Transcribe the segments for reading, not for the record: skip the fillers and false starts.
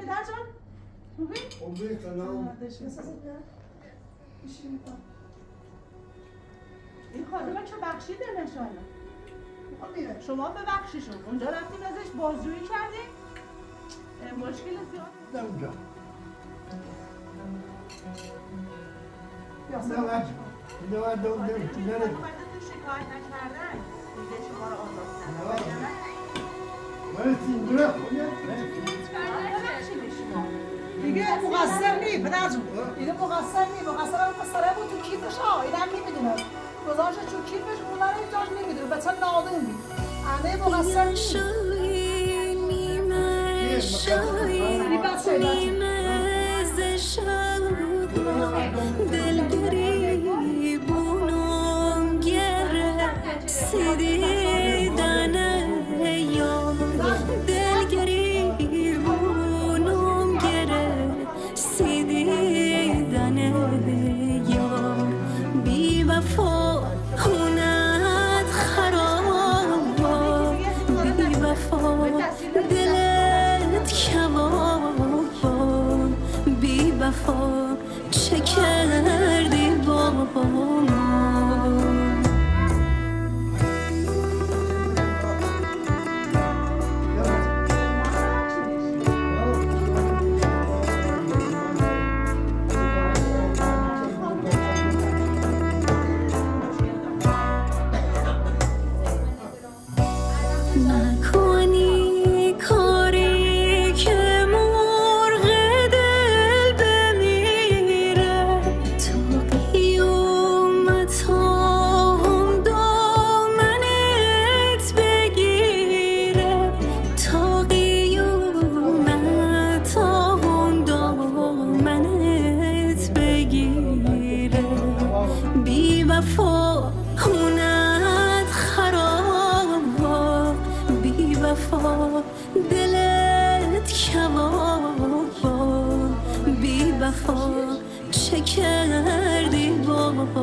پدر جان؟ خوبی؟ خوبی سلام. این خانم چه بخشیده نشانه؟ شما ببخشیشون اونجا رفتیم ازش بازجویی کردیم مشکل زیاد نه اونجا یا نه وجه نه وجه اومده تو شکایت نکردن میگه شما رو آزاد کردن من سینگره خونه دیگه مقصر نی پدر جون دیگه مقصر نی مقصر هم پسره بود تو کیفش ها این هم نمیدونه گذاشته تو کیفش اون رو اینجاش نمیدونه بچه نادونی همه مقصر چه کردی با ما دلت کباب بی وفا چه کردی با ما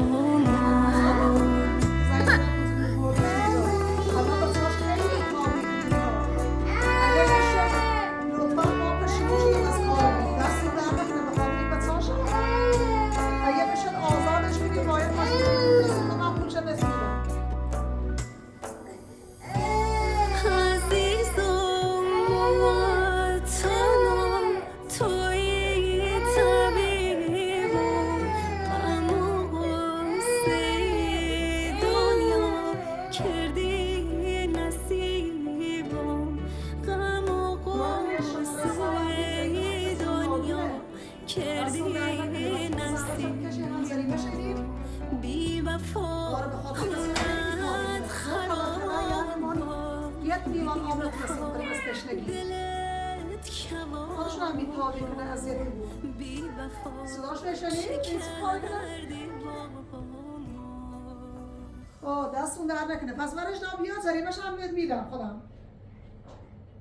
دستون در نکنه پس ورش دام بیاد زریمش هم بهت میدم خودم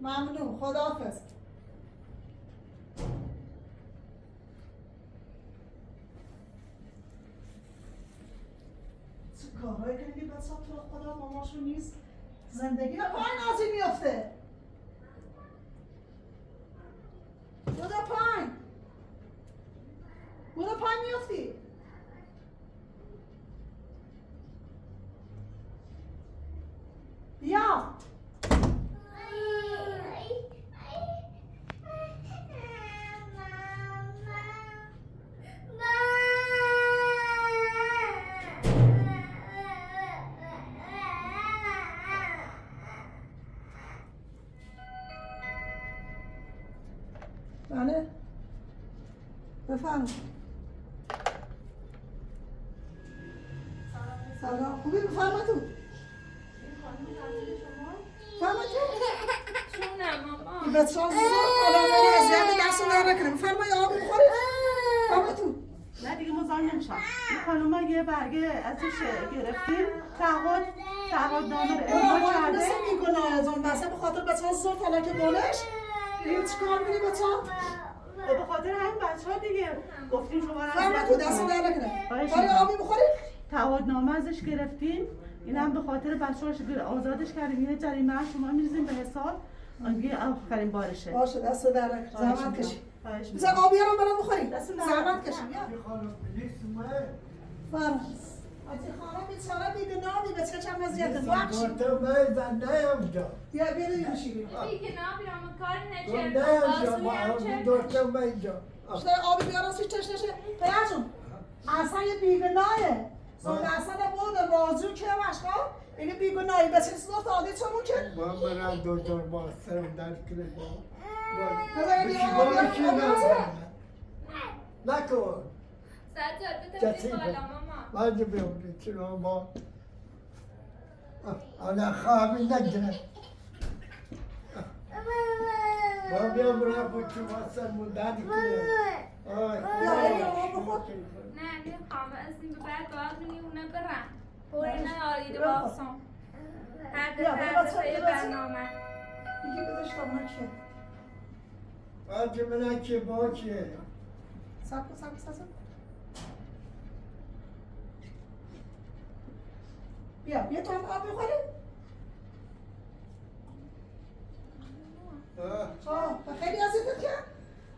ممنون خداحافظ چه کارهایی کنی بچه تو خدا ماماشون نیست زندگی رو پایین آزی میفته برو پایین برو پایین میفتی بیا بله بفرم سلام خوبی بفرمتون این بچه ها علامانی اذیت دستون در نکنه بفرمایی آب میخوری بابتون نه دیگه مزاحم نمیشم این خانوما یه برگه ازش گرفتیم تعهدنامه رو امضا کرده مثل میکنه از اون بسه به خاطر بچه ها زور فلک بولش این چیکار می‌کنی بچه ها؟ به خاطر همین بچه‌ها دیگه گفتیم شما رو فرمتون دستون در نکنه خواهی آبی بخوری؟ تعهدنامه ازش گرفتیم این هم به خاطر بچه‌هاش آزادش کردیم یه جریمه شما می‌ریزیم به حساب اگه آخرین بارشه باشه دست در نکن زحمت کشی خواهش بذار می‌کنم. آب بیارم برام بخوریم دست در زحمت نکن. کشی بیا چی خانم پلیس اومد؟ فرض آجی خانم بیچاره بیگناهی به چه چم اذیت بخش گفتم من نیامجا بیا بیارو یه میشی بیرو دیگه نمیرم کار گفتم نچه نیامجا دکتر اینجا شده آبی بیارم سی چش نشه پیاجون اصلا یه بیگناهه سال اصلا بود بازو که مشقا اینه بیگناهی به چه صورت عادی چمون که ما برم دکتر با سرم درد کرد بذار بیارم نکن ساعت بده بالا ماما بعد بیام چرا ما انا خوابی نگیره ما بیام برای بچه واسه درد کرد نه نمیخوام از این به بعد باید بینی اونه برم پوری آریده باسم هر دفعه برنامه دیگه بدش کام نکشه بعد من که با چیه سب بیا تو هم آب میخوری؟ خیلی اذیتت کرد؟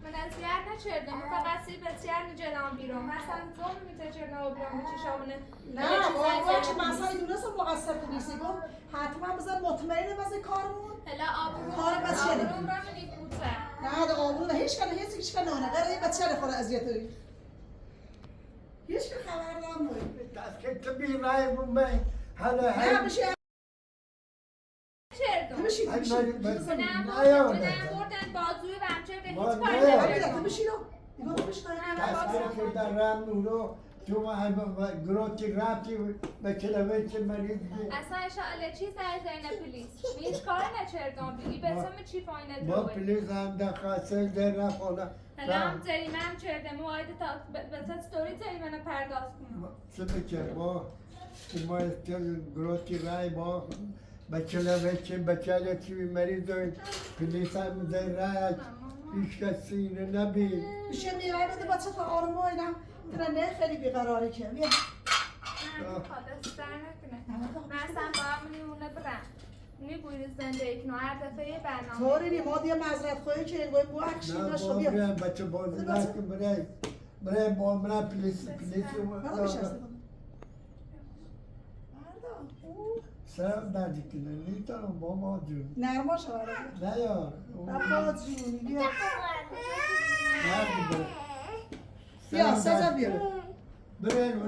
من اذیت نکردم فقط سی بسیار جلوم بیرون مثلا زوم میته جلوم بیرون به چشامونه نه بابا که مثلا دونست مقصر تو نیستی گفت حتما بذار مطمئنه واسه کارمون هلا آبرو کار بچه آبرو را منی بوته نه ده آبرو نه هیچ کنه هیچ کنه نه غیر این بچه نخوره اذیت داری هیچ که خبر نموید دست که تو بی رای بومه حالا نه بشی چردم بشی من بردن بازوی بمچه به هیچ کاری نمیدم بشی رو نگاه بشی دست که در رم نورو تو گروتی رابطی به کلمه که مریض بی اصلا اشاره چی سر زینه پلیس هیچ کاری نکردم بگی بسم چی فاینه با دوه پلیس هم دخواسته در رفانه حالا هم جریمه هم کردم و آیده تا به ستوری جریمه رو پرداخت کنم چه بکر با ما گروتی رای با به کلمه که بچه چی مریض پلیس هم در رای هیچ کسی اینه نبید میشه میرای بده بچه تا آروم و اینا نه خیلی بیقراری که بیا خواهد در نکنه من اصلا با منی اونه برم میگوید زنده کنو هر دفعه یه برنامه طوری نی ما دیگه معذرت خواهی که انگوی بو اکشی نه داشت با بیا برای بچه بازی نکن برای با من پلیس بلا میشه سرم دردی کنه نیتارم با ما جون نرما شود نه یار بابا جونی بیا دردی بره بیا سزا بیا برای رو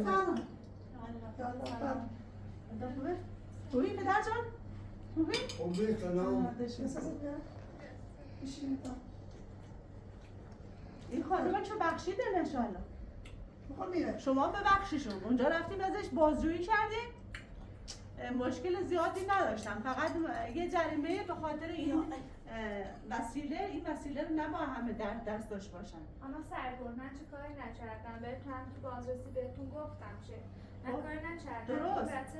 خوبی پدر جان؟ خوبی؟ خوبی سلام این خانم چه بخشیده انشالله میخوام میره شما ببخشیشون اونجا رفتیم ازش بازجویی کردیم مشکل زیادی نداشتم فقط یه جریمه به خاطر این وسیله رو نباید همه دست داشت باشن اما سرگرد من چه کاری نکردم بهتون هم تو بازرسی بهتون گفتم چه من کاری نکردم درست.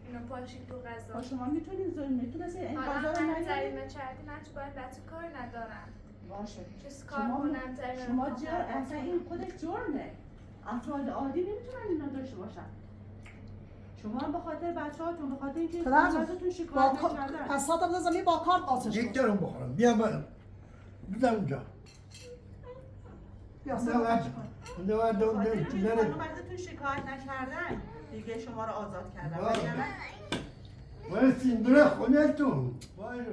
اینو پاشید تو غذا شما میتونستی این حالا غذا رو من نگیرید جریمه کردی من چه باید بچه کاری ندارم باشه چیز کار کنم جریمه شما اصلا این خودش جرمه افراد عادی نمیتونن اینا داشته باشن شما هم به خاطر بچه‌هاتون به خاطر اینکه خانواده‌تون شکایت نکردن پس ساعت زمین با کار قاطش یک دارم بخورم بیا برم بودم اونجا بیا نه دوم خاطر نره اینکه خانواده‌تون شکایت نکردن دیگه شما رو آزاد کردن وگرنه واسین برای خونتون وایرو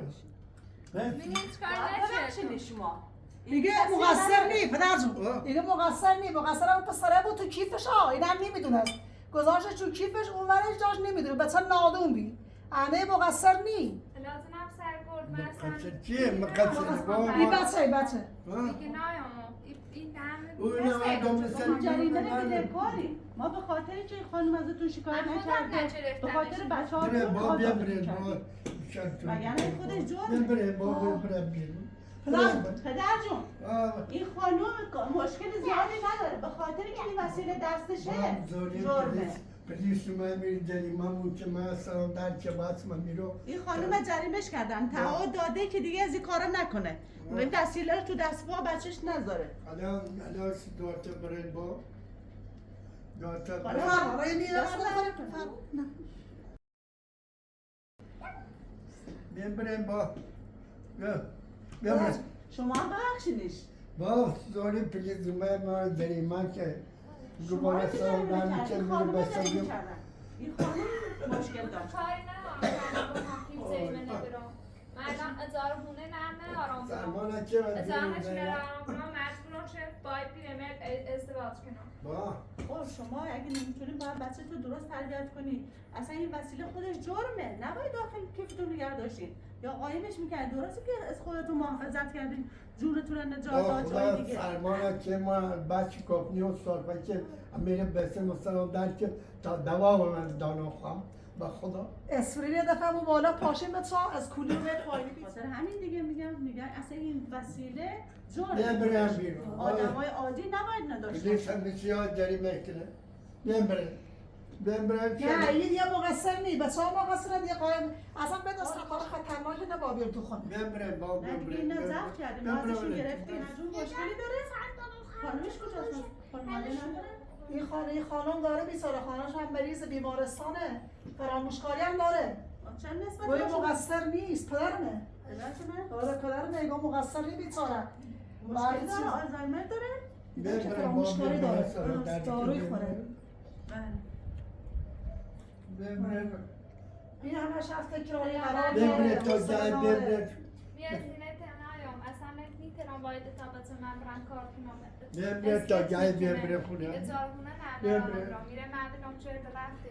من هیچ کاری ببخشید نکردم شما دیگه مقصر نی پدر جون دیگه مقصر نی مقصر هم پسره بود تو کیفش ها این هم نمیدونه گذاشت تو کیفش اون ورش جاش نمیدونه بچه نادون بی انه مقصر نی لازم سرگرد من اصلا مقصر چیه مقصر با این بچه دیگه نایامو این اون همه آدم ما جریمه بدهکاری ما به خاطر اینکه خانم ازتون شکایت من خودم نکرده نگرفتمش. به خاطر بره بچه‌هاتون با بیا آزاد بره با کردیم. شرطون وگرنه خودش جرمه. بره با بره بیرون پدر جون این خانم مشکل زیادی نداره به خاطر که این وسیله دستشه جرمه پلیس من میری جریمه بود که من سلام در که بس من میرو این خانم جریمش کردن تعهد داده که دیگه از این کارا نکنه این وسیله رو تو دست پا بچهش نذاره الان دوتا برن با دوتا حالا برن آره میره برن با بیا شما هم ببخشینش. با سوری پلیز اومد ما جریمه که دوباره سالن که میره بسازیم. این خانم مشکل داشت. کاری ندارم با زیمه نگیرم من الان اجاره خونه نه آرام سرمانه چرا اجاره نشونه آرام کنم مجبورم شه باید پیرمرد ازدواج کنم با خب شما اگه نمیتونید باید بچه تو درست تربیت کنی. اصلا این وسیله خودش جرمه. نباید داخل کیفتون نگه داشتین. یا قایمش میکرد. درسته که از خودتون محافظت کردین. جونتون رو نجات داد جای خدا دیگه. سرمانه که ما بچه کپنی و صرفه که میره بسه مثلا در که تا دوا و من دانو خواهم با خدا اسپرین یه دفعه اون بالا پاشیم به چا از کولی به پایین خاطر همین دیگه میگن اصلا این وسیله جرمه. بیا بریم بیرون آدمای عادی نباید نداشته پلیس هم بسیار جریمه کنه بیا بریم نه این یه مقصر نی به چا مقصر دیگه قایم اصلا به دست کار خطرناکی نباید تو خونه بیا بریم با نه دیگه اینا ضبط کردیم. ما ازشون گرفتیم. از اون مشکلی داره. خانمش کجاست؟ خانواده نداره؟ این خانم داره بیچاره خانمش هم مریض بیمارستانه فراموشکاری هم داره چند نسبت گوی باشه؟ مقصر نیست پدرمه پدرتونه؟ داره پدرمه نگاه مقصر نی بیچاره مشکلی داره؟ آلزایمر داره؟ بیا که بریم فراموشکاری داره با داروی خوره بله. بیا بریم این همش از تکراری قرار بیا بریم تا حوصله جای بیا نداره. بریم بیا زینه تنهایم اصلا میتونم باید تا بچه من برن کار کنم بیا بریم تا جای بیا بریم خونه اجاره خونه بیا نه بریم. برام میره مردم چرت رفته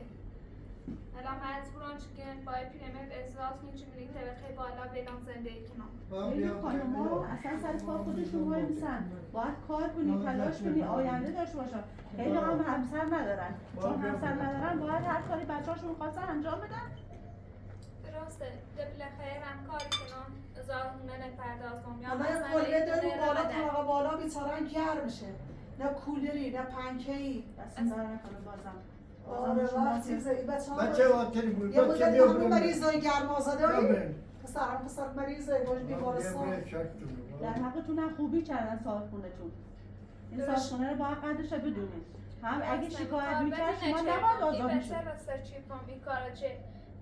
الان مجبورم که باید پیرمرد ازدواج کنیم چون میگه طبقه بالا بدم زندگی کنم این خانم‌ها اصلا سر کار خودشون وای میسن. باید کار کنی، تلاش کنی، آینده داشته باشن. خیلی هم همسر ندارن. چون همسر ندارن باید هر کاری بچه‌هاشون خواستن انجام بدن. درسته بالاخره هم کاری کنم اجاره خونه نپردازم یا حالا یه کله داریم بالا طبقه بالا بیچاره گرم میشه نه کولری نه پنکه‌ای دست این داره نکنه بازم. آره وقتی زایی بچه واتری بود یه بچه مدت بیا همین بریم مریضای گرم آزاده بیا بریم پسر مریضه باش بیمارستان در حقتون هم خوبی کردن صاحبخونه‌تون. این صاحبخونه رو باید قدرش رو بدونید. هم اگه شکایت میکرد شما نباید آزاد میشد. این کارا چه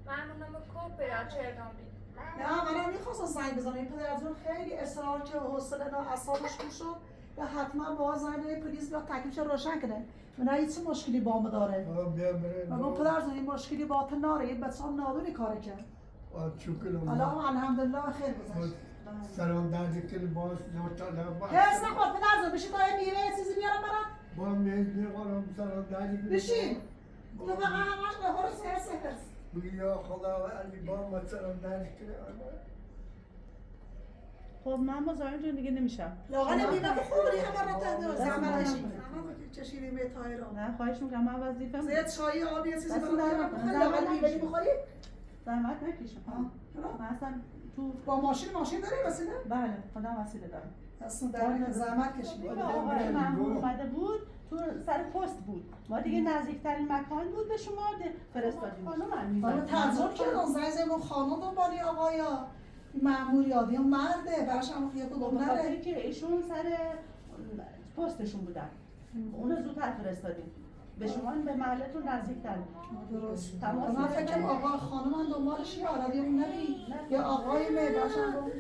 من اونم کور پیدا چردم بی نه منم میخواستم زنگ بزنم این پدر از اون خیلی اصرار که حوصله نه اعصابش خورد شد و حتما با زنگ پلیس بیا تکلیفش روشن کنه من هیچ مشکلی با ما داره بیا بریم اما پدر از این مشکلی با تو ناره این بچه هم نادونی کاره کرد شکر حالا الله الحمدلله خیلی گذشت سلام درد کل باز زورتا لبا حرس نخور پدر از بشین تا یه میوه یه چیزی میارم برات با میز میخورم سلام درد کل بشین تو فقط همش نخور حرس بیا خدا علی با ما سلام درد کل خب من با زاین جون دیگه نمیشم. لاغل میوه بخوری همه را تنده زحمت کشید زحمت چشیدی به تایران نه خواهش میکنم من وظیفه‌م. زیاد چای آبی یه چیزی دست برات در بیارم نکنه. بخوری لاغل میوه بخوری زحمت نکشم. من اصلا تو با ماشین داری وسیله بله خودم وسیله دارم. اصلا در زحمت کشید آقای مأمور اومده بود تو سر پست بود. ما دیگه نزدیکترین مکان بود به شما فرستادیم. حالا تعجب کردم زنگ اون خانم دنبالی آقایا مأمور یادی اون مرده براش هم یه به دنبال خاطری نره که ایشون سر پستشون بودن. اونو زودتر فرستادیم. به شما به محلتون نزدیکتر. درست تماس من فکر کنم آقا خانم هم دنبالش یاره اون نری یا آقای می براش هم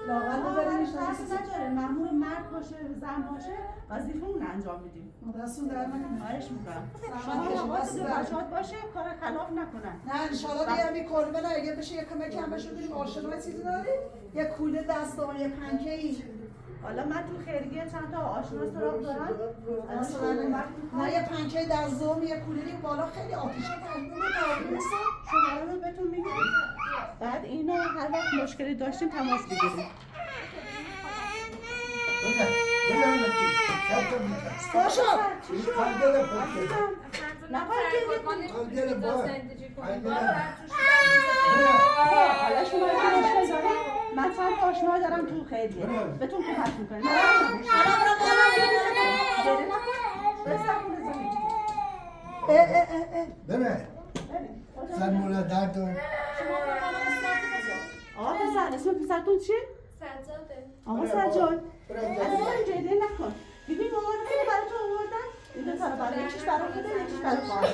لاغل ببریمش دست نداره. مأمور مرد باشه زن باشه وظیفه اون انجام میدیم. دستون در نکنه خواهش میکنم. شما حواست به بچه‌هات باشه کار خلاف نکنن. نه انشالله دیگه همین کلبه نه اگه بشه یه کمکی هم بشه بریم آشنا چیزی داری یه کوله دستان یه پنکه ای حالا من تو خیریه چند تا آشنا سراغ دارم. نه یه پنکه دستام یه کوله بالا خیلی آتیشه تنظیم شما رو بهتون میگم. بعد اینو هر وقت مشکلی داشتیم تماس بگیریم. باشو حالا شما که مشکل دارید من چند تا آشنا دارم تو خیریه بهتون کمک میکنم. بره سرمونه درد آقا پسر اسم پسرتون چیه؟ سجاده آقا سجاد از این جدی نکن. ببین مامانم رو برای تو آوردن این دو تا رو برای یکیش برای خودت یکیش برای خواهر.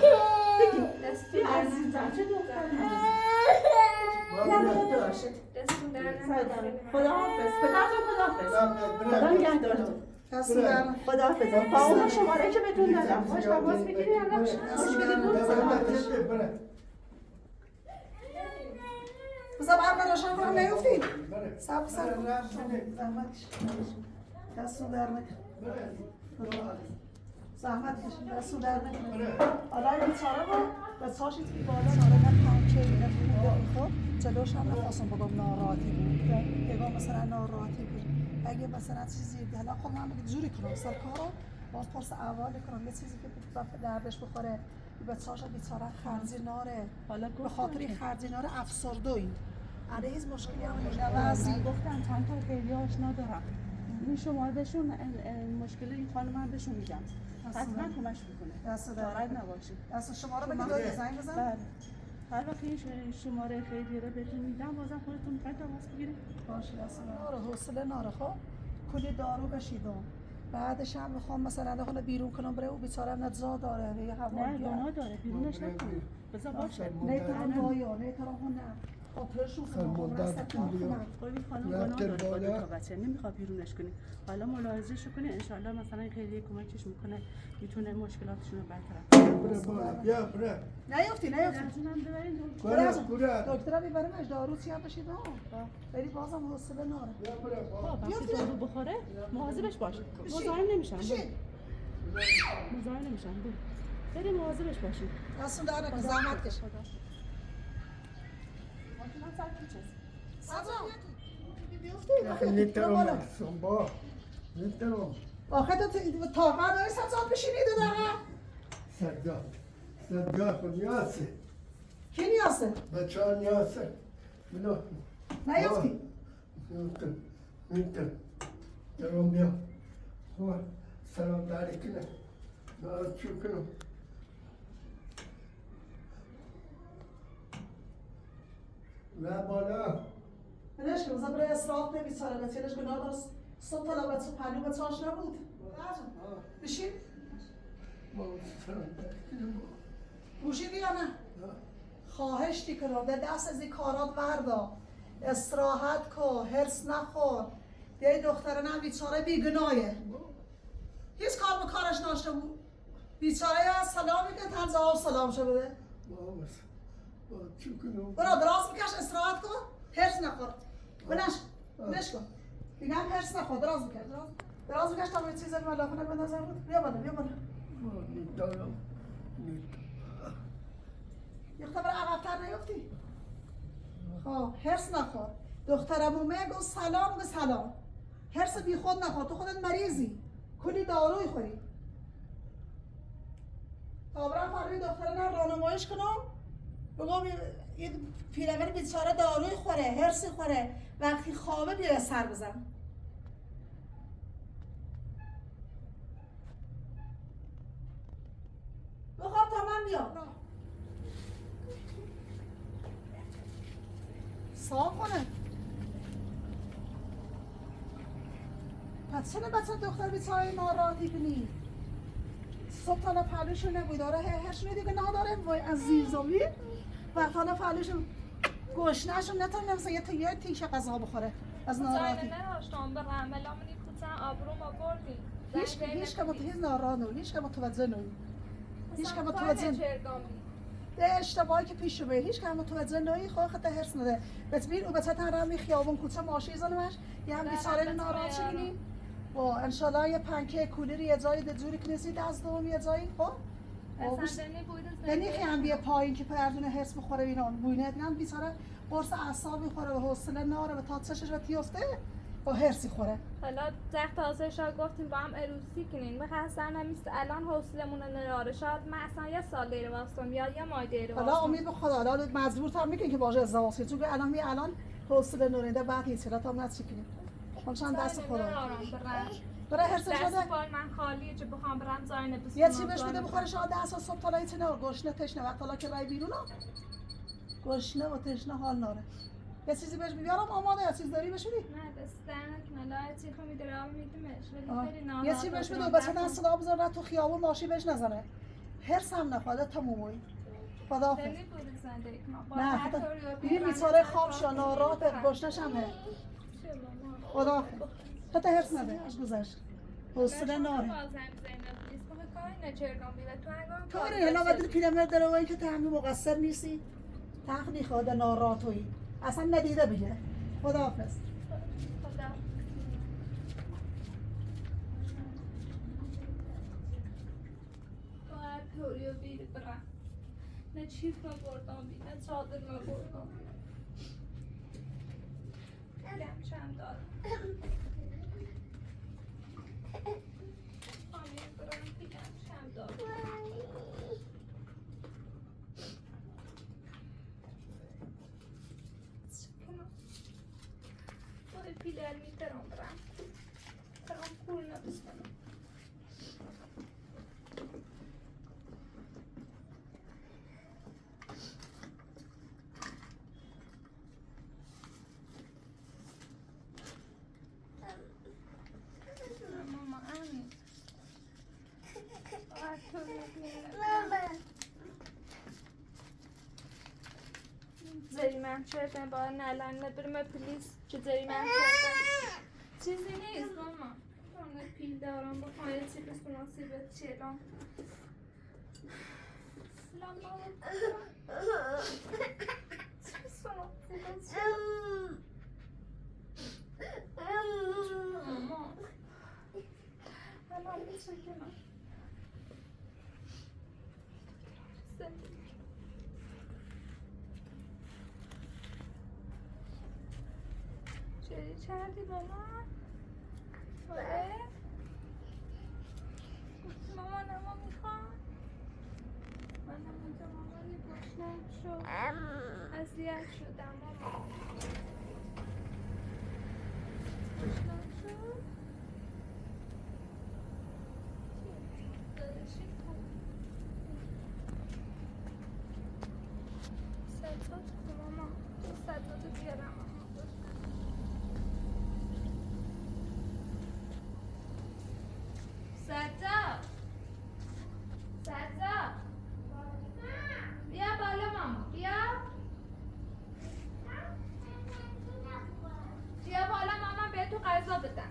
بگی عزیزم چه دختری دستون در خدا حافظ پدرتون خدا حافظ خدا نگهدارتون دست در خدا حافظ با اون شماره که بهتون دادم خوش تماس بگیرید الان خوش بدید بود بذار برم روشن کنم نیفتید سب زحمت دست در نکن زحمت کشید دست در نکن حالا این بیچاره رو به ساشید که بالا نارگم پنکه بوده خب جلوش هم نخواستم بگم ناراحتی بود اگه مثلا ناراحتی بود اگه مثلا چیزی حالا خب من بگید جوری کنم سر کارو باز پرس اول کنم یه چیزی که دردش بخوره به ساشا بیچاره خرجی ناره حالا به خاطر خرجی ناره افسرده‌ای آره هیچ مشکلی هم بعضی گفتن چند تا خیلی آشنا دارم این شما بهشون مشکل این خانم هم بهشون میگم حتما کمش میکنه دست ناراحت نباشید دست شما رو بگید زنگ بزن بله هر وقت این شماره خیلی رو بهتون میدم بازم خودتون میخواید تماس بگیرید باشه دست ناره حوصله ناره خب کلی دارو بشیدم بعدش هم میخوام مثلا داخل بیرون کنم بره او بیچاره نزا داره یه هوا نه گناه داره بیرونش نکنید بذار باشه نه کنم وایا نه کنم نه خاطرشون کنم رست کنم خودی خانم گناه داره با بچه نمیخواد بیرونش کنی حالا ملاحظه‌ش کنی ان شاء الله مثلا خیلی کمکش میکنه میتونه مشکلاتشون رو برطرف بره نیفتی جونم ببرین دکتر میبریمش دارو چی بشید بری بازم حوصله ناره وقتی دارو بخوره مواظبش باش مزاحم نمیشم مزاحم نمیشم بریم مواظبش باشید دستون در نکن زحمت کش آخه تو طاقت داری سجاد بشینی دو دقیقه سجاد نیاسه کی نیاسه؟ بچه ها نیاسه نیفتی؟ میتر درون بیا سلام داری کنه ناز چو کنم نه بالا بلش که بزن برای اصراف نمیساره بچهلش گناه دارست صبح تا لبت پنیو به چاش نبود بشین گوشیدی یا نه؟ خواهش دی کنم ده دست از این کارات وردا استراحت کو هرس نخور یه دختره نه بیچاره بیگناهه هیچ کار به کارش ناشته بود بیچاره یا سلامی که تن جواب سلام شده بده برا دراز بکش استراحت کن هرس نخور بنش کن دیگه هم هرس نخور دراز بکش دراز بکش تا به چیزی ملاخونه به نظر بود بیا بالا یه خبر عقب‌تر نیفتی خب هرس نخور دخترم اومه گفت سلام به سلام هرس بی خود نخور تو خودت مریضی کلی داروی خوری تابرم فرقی دختره نه رانمایش کنم بگم یه پیرمرد بیچاره داروی خوره هرسی خوره وقتی خوابه بیا سر بزن بخواب تا من بیام صاف کنه پس چنه بچه دختر بیچاره ناراحتی کنی صبح تالا پلوشو نبوی داره هرشونی دیگه نداره وای عزیزامی وقت تالا پلوشو گوشنشون نتونه مثلا یه تیشه غذا بخوره از ناراحتی نراشتم به عملا منی کتن آبرو ما بردیم هیچ که متوجه نارانو هیچ که متوجه نوی هیچ که متوجه ده اشتباهی که پیش رو هیچ که متوجه نوی خواه خطه هرس نده بتبین او بچه تن رمی خیابون کوچه ماشی زنمش یه هم بیچاره ناراحت شدیم با انشالله یه پنکه کولیری یه جایی ده جوری کنیسی دست دوم یه جایی خب نمیخی هم بیه پایین که پردونه حس بخوره بینان بوینه دیگه هم بیچاره قرص اعصاب میخوره و حوصله ناره و تا چشش و تیفته با هرسی خوره حالا ده تازه شاید گفتیم با هم عروسی کنین بخواستن همیست الان حوصلمون ناره شاید من اصلا یه سال دیر واسطم یا یه ماه دیر واسطم حالا امید به خدا حالا مجبور تا میکنین که باشه ازدواج کنید چون الان حوصله نورنده بعد هیچ چیزا تا نچ کنید چون دست خدا برای هرس شده دست پای من خالیه چه بخوام برم زاینه بس یه چی بهش بده بخوره شاید دست صبح تا لایت نه گشنه تشنه وقت حالا که رای بیرون گشنه و تشنه حال ناره یه چیزی بهش بیارم آماده یه چیز داری بهش بدی؟ نه دست درنک لایتی خو میدارم میدمش ولی خیلی ناراحت یه چی بهش بده بچه دست صدا بذاره تو خیابون ماشی بهش نزنه هرس هم نخواد تموموی خداحافظ. خیلی بوده زندگی ما. با نه هر خدا طوری و این پیرن بیچاره هر خواب طور شو ناراحت گشنش همه چه مامان؟ خداحافظ. خدا حرف نده از گذشت حوصله ناره بازم زینب نیست بخواه کاری نه چرنوبیل تو انگار تو کار این حالا داشته بدر پیرمرد داره و این که تو همه مقصر نیستی تخنی خواهد ناراحتویی اصلا ندیده بگه خداحافظ. خدا با هر طوری و بیری برم نه چیف ما بردم بی نه چادر ما بردم بیم چند دارم آمین برم بگم چند دارم Poi pigliarmi per ombra. Però un culo non mi sta. Mamma, Anni. زری من چردن با نلن نبرم پلیس چه من چردن چیزی نیست ماما من پیل دارم با خواهی چی بسونا سیبت چیلم سلام بابا چی بسونا سیبت چیلم ماما الان بیشه کنم چری کردی با من؟ آره؟ گفتی مامانمو میخوام؟ منم اونجا مامانی گشنم شد اذیت شدم مامان گشنم شد؟ داداشی خوب ستات کو مامان ستاتو بیارم مامان سجاد سجاد بیا بالا ماما بیا بیا بالا ماما به تو غذا بدم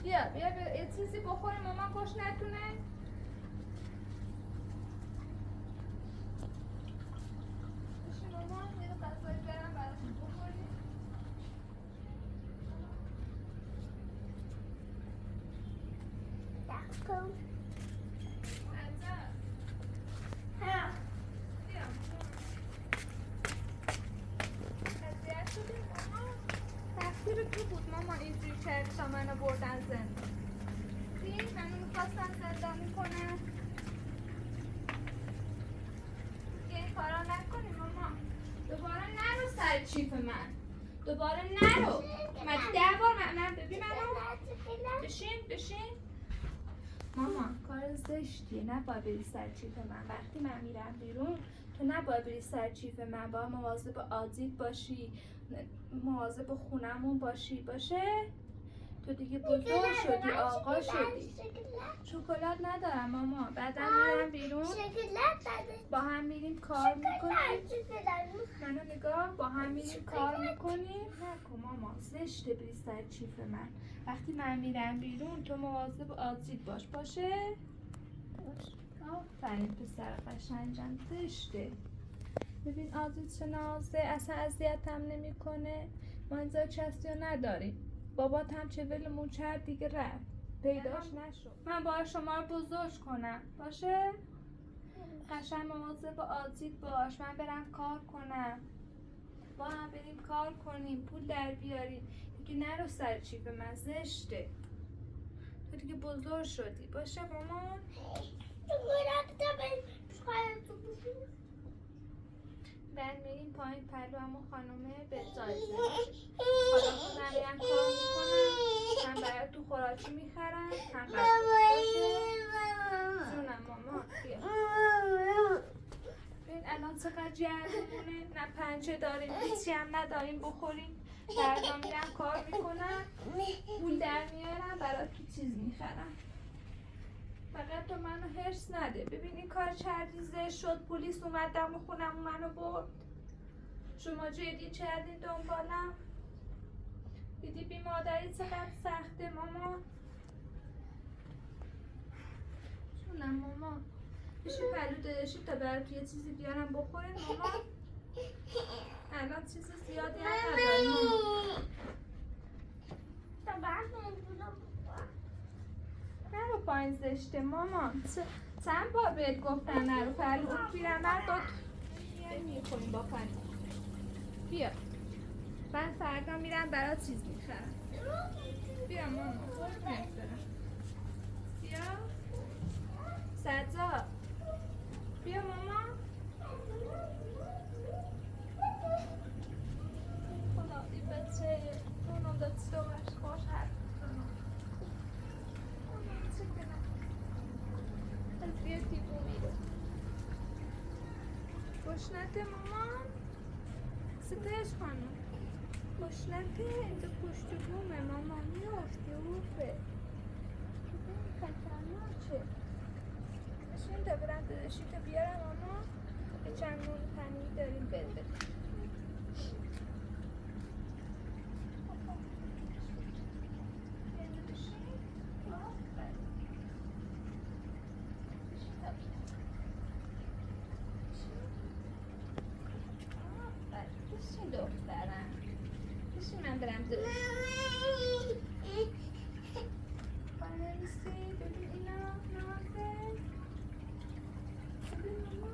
بیا یه چیزی بخوریم ماما گوش نتونه بشین ماما یه غذایی برم براتون بخوریم تقصیر تو بود مامان اینجوری کردی تا منو بردن زندان دید منو میخواستن زندانی کنن این کارا نکنی ماما دوباره نرو سر چیپ من دوباره نرو من 10 بار من ببین منو بشین مامان کار زشتیه نباید بری سر چیف من وقتی من میرم بیرون تو نباید بری سر چیف من باید مواظب عادیت باشی مواظب خونمون باشی باشه تو دیگه بزرگ شدی آقا شدی شکلات ندارم ماما بعدا میرم بیرون با هم میریم کار میکنیم منو نگاه با هم میریم کار میکنیم نکن ماما زشته بری سر چیف من وقتی من میرم بیرون تو مواظب عادیت باشه آفرین پسر قشنگم زشته ببین عادیت شناسه اصلا اذیتم نمیکنه ما اینجا کسی رو نداریم بابات هم چه ولمون کرد دیگه رفت پیداش نشد من باید شما رو بزرگ کنم باشه قشنگ مواظب عادیت باش من برم کار کنم با هم بریم کار کنیم پول در بیاریم دیگه نرو سر چیپ من زشته تو دیگه بزرگ شدی باشه مامان من میریم پایین پلو همون خانومه به جایزه حالا خودم میرم کار میکنم هم برای تو خوراکی میخرم هم باشه جونم مامان بیا ببین الان چقدر جرمونه نه پنجه داریم هیچی هم نداریم بخوریم فردا میرم کار میکنم پول در میارم برای تو چیز میخرم فقط تو منو هرس نده. ببین این کار کردی زشت شد، پلیس اومد دم خونم منو برد. شما جدی کردین دنبالم. دیدی بی مادری چقدر سخته ماما. جونم ماما. بشی پلو داداشی تا برات یه چیزی بیارم بخورین ماما. الان چیز زیادی هم نداریم ماما. نرو پایین زشته ماما. چند بار بهت گفتن نرو پلو پیرمرد داد میخوریم با پنی. بیا من فردا میرم برات چیز میخرم. بیا ماما بیا سجاد بیا ماما. خدا این بچه اونم دست دوش خوش حرف کنم. چه کنم از بیا تیپو میره گشنته مامان. ستایش خانم گشنته اینجا پشت بومه مامان میافته اوفه. خطرناکه. بشین تا برم داداشی تا بیارم ماما. یه چند نون پنیر داریم بده. بشین دخترم. بشین من برم داداشی. بنویسی ببین اینا نازه. ببین ماما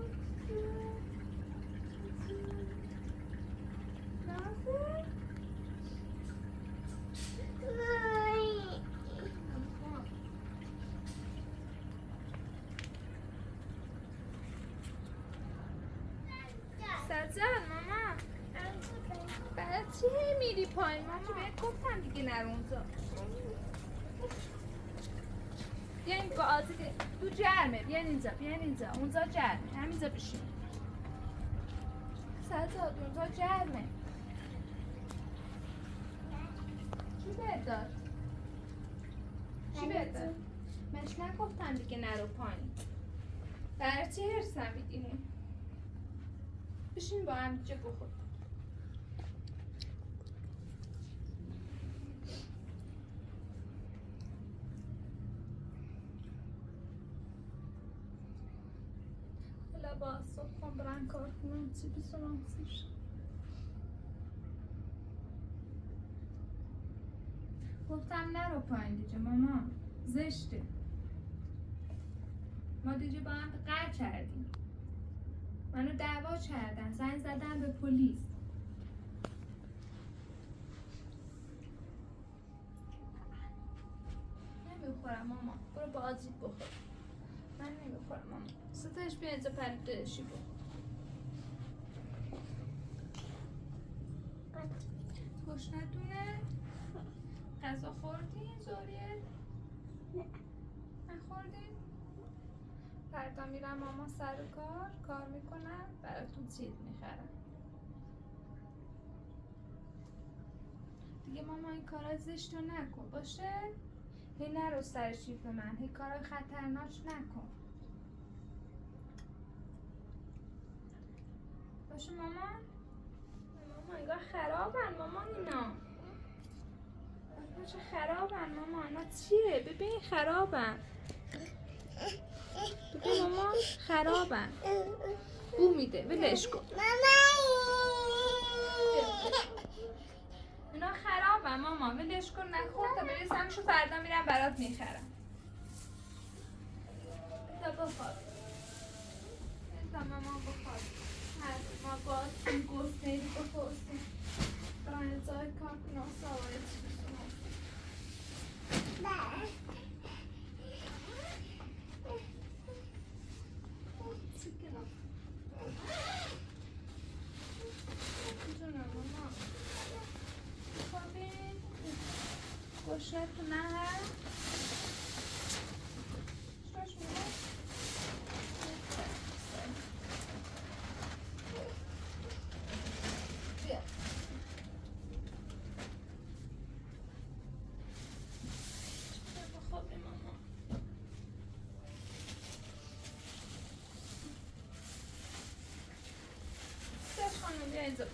نازه. سجاد ماما برای چی هی میری پایین؟ من که بهت گفتم دیگه نرو اونجا. بیاین بازی که تو جرمه. بیاین اینجا بیاین اینجا. اونجا جرمه. همینجا بشین. سجاد اونجا جرمه. چی بهت داد؟ چی بهت داد؟ منش نگفتم دیگه نرو پایین. برای چی هرسم میدینی؟ بشین با هم اینجا بخور. حالا با صبح برن کار کنم چی بسونم سیش. گفتم نرو پایین دیگه ماما. زشته. ما دیگه با هم قهر کردیم. منو دعوا کردن. زنگ زدن به پلیس. نمیخورم ماما. برو بازی بخور. من نمیخورم ماما. ستایش بیا اینجا پرید داداشی بخور. گشنتونه؟ غذا خوردین زوریه؟ نخوردین؟ فردا میرم ماما سر کار میکنم براتون چیز میخرم. دیگه ماما این کارا زشت رو نکن باشه؟ هی نرو سر شیف من. هی کارا خطرناک نکن باشه ماما؟ ماما انگار خرابن مامان اینا. چه خرابن ماما. اینا چیه؟ ببین خرابن. ببین ماما خرابن. بو میده ولش کن. اینا خرابن ماما ولش کن. نخور تا برسمشو فردا میرم برات میخرم. تا بخواب. تا ماما بخواب. ما باز این گسته بخورستیم. برای جای کار کنم سواره چی بسونم. جونم ماما. خوابین. گوشت نه هست. شوش میده. بیا. بخوابی ماما. اینجا